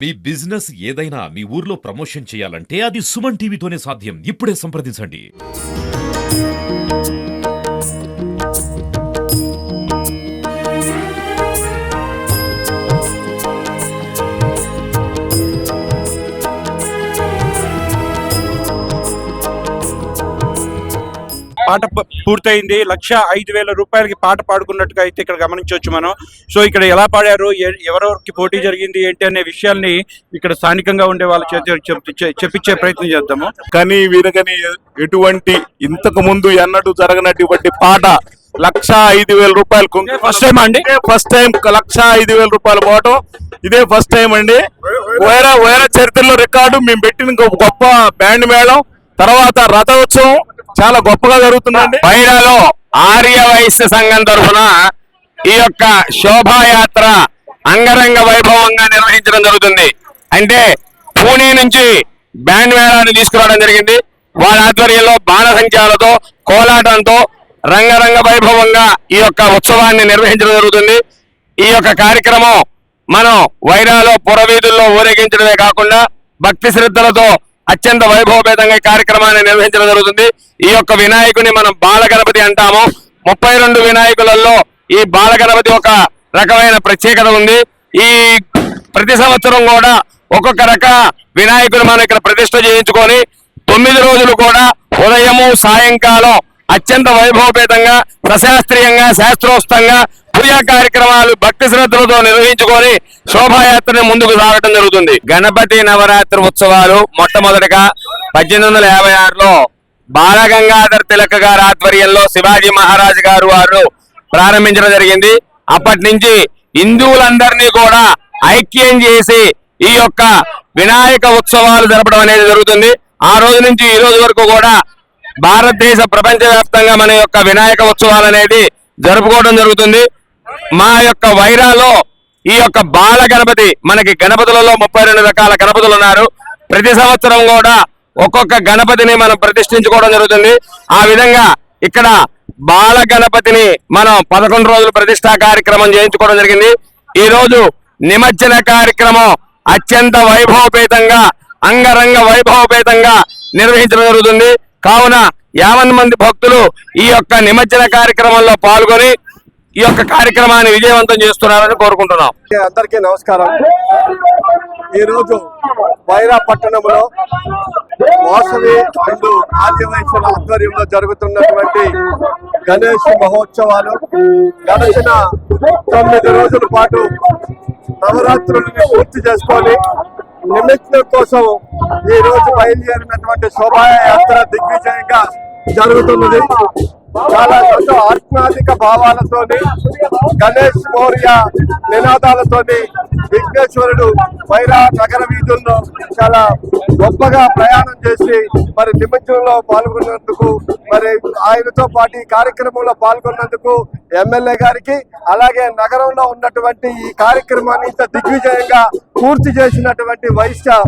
మీ business ఏదైనా మీ ఊర్లో promotion చేయాలంటే అది సుమన్ టీవీతోనే సాధ్యం. ఇప్పుడే సంప్రదించండి. పాట పూర్తయింది. 1,05,000 రూపాయలకి పాట పాడుకున్నట్టుగా అయితే ఇక్కడ గమనించవచ్చు మనం. సో ఇక్కడ ఎలా పాడారు, ఎవరెవరికి పోటీ జరిగింది ఏంటి అనే విషయాల్ని ఇక్కడ స్థానికంగా ఉండే వాళ్ళ చేత చెప్పించే ప్రయత్నం చేద్దాము. కానీ వీరకని ఎటువంటి ఇంతకు ముందు ఎన్నడూ జరగనటువంటి పాట 1,05,000 రూపాయలు ఫస్ట్ టైం అండి. ఫస్ట్ టైం 1,05,000 రూపాయలు పోవటం ఇదే ఫస్ట్ టైం అండి. వేరే చరిత్రలో రికార్డు మేము పెట్టిన గొప్ప బ్యాండ్ మేళం, తర్వాత రథోత్సవం చాలా గొప్పగా జరుగుతుందండి. వైరాలో ఆర్య వైశ్య సంఘం తరఫున ఈ యొక్క శోభాయాత్ర అంగరంగ వైభవంగా నిర్వహించడం జరుగుతుంది. అంటే పూణే నుంచి బ్యాండ్ మేళాన్ని తీసుకురావడం జరిగింది. వాళ్ళ ఆధ్వర్యంలో బాణసంఖ్యాలతో కోలాటంతో రంగరంగ వైభవంగా ఈ యొక్క ఉత్సవాన్ని నిర్వహించడం జరుగుతుంది. ఈ యొక్క కార్యక్రమం మనం వైరాలో పురవీధుల్లో ఊరేగించడమే కాకుండా భక్తి శ్రద్ధలతో అత్యంత వైభవపేతంగా ఈ కార్యక్రమాన్ని నిర్వహించడం జరుగుతుంది. ఈ యొక్క వినాయకుని మనం బాలగణపతి అంటాము. 32 వినాయకులలో ఈ బాలగణపతి ఒక రకమైన ప్రత్యేకత ఉంది. ఈ ప్రతి సంవత్సరం కూడా ఒక్కొక్క రక వినాయకుని మనం ఇక్కడ ప్రతిష్ఠ చేయించుకొని 9 రోజులు కూడా ఉదయము సాయంకాలం అత్యంత వైభవపేతంగా సశాస్త్రీయంగా శాస్త్రోక్తంగా పూజా కార్యక్రమాలు భక్తి శ్రద్ధలతో నిర్వహించుకొని శోభాయాత్రని ముందుకు సాగటం జరుగుతుంది. గణపతి నవరాత్రి ఉత్సవాలు మొట్టమొదటిగా 1856లో బాలగంగాధర్ తిలక్ గారి ఆధ్వర్యంలో శివాజీ మహారాజ్ గారు వారు ప్రారంభించడం జరిగింది. అప్పటి నుంచి హిందువులందరినీ కూడా ఐక్యం చేసి ఈ యొక్క వినాయక ఉత్సవాలు జరపడం అనేది జరుగుతుంది. ఆ రోజు నుంచి ఈ రోజు వరకు కూడా భారతదేశ ప్రపంచవ్యాప్తంగా మన యొక్క వినాయక ఉత్సవాలు అనేది జరుపుకోవడం జరుగుతుంది. మా యొక్క వైరాలో ఈ యొక్క బాల గణపతి, మనకి గణపతులలో 32 రకాల గణపతులు ఉన్నారు. ప్రతి సంవత్సరం కూడా ఒక్కొక్క గణపతిని మనం ప్రతిష్ఠించుకోవడం జరుగుతుంది. ఆ విధంగా ఇక్కడ బాల గణపతిని మనం 11 రోజులు ప్రతిష్టా కార్యక్రమం చేయించుకోవడం జరిగింది. ఈ రోజు నిమజ్జన కార్యక్రమం అత్యంత వైభవపేతంగా అంగరంగ వైభవపేతంగా నిర్వహించడం జరుగుతుంది. కావున 50 మంది భక్తులు ఈ యొక్క నిమజ్జన కార్యక్రమంలో పాల్గొని ఈ యొక్క కార్యక్రమాన్ని విజయవంతం చేస్తున్నారని కోరుకుంటున్నాం. అందరికీ నమస్కారం. ఈరోజు వైరా పట్టణంలో వాసవి రెండు ఆదివాసుల ఆధ్వర్యంలో జరుగుతున్నటువంటి గణేష్ మహోత్సవాలు గడిచిన 9 రోజుల పాటు నవరాత్రులను పూర్తి చేసుకొని నిమజ్జనం కోసం ఈ రోజు బయలుదేరినటువంటి శోభాయాత్ర దిగ్విజయంగా జరుగుతున్నది. చాలా ఆత్మాధిక భావాలతోని గణేష్ మౌర్య నినాదాలతోని విఘ్నేశ్వరుడు వైరా నగర వీధుల్లో చాలా గొప్పగా ప్రయాణం చేసి మరి నిమజ్జనంలో పాల్గొన్నందుకు, మరి ఆయనతో పాటు ఈ కార్యక్రమంలో పాల్గొన్నందుకు ఎమ్మెల్యే గారికి, అలాగే నగరంలో ఉన్నటువంటి ఈ కార్యక్రమాన్ని ఇంత దిగ్విజయంగా పూర్తి చేసినటువంటి వైశ్య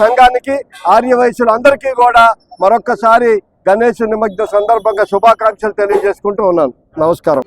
సంఘానికి, ఆర్య వైశ్యులందరికీ కూడా మరొక్కసారి గణేష్ నిమజ్జన సందర్భంగా శుభాకాంక్షలు తెలియజేసుకుంటూ ఉన్నాను. నమస్కారం.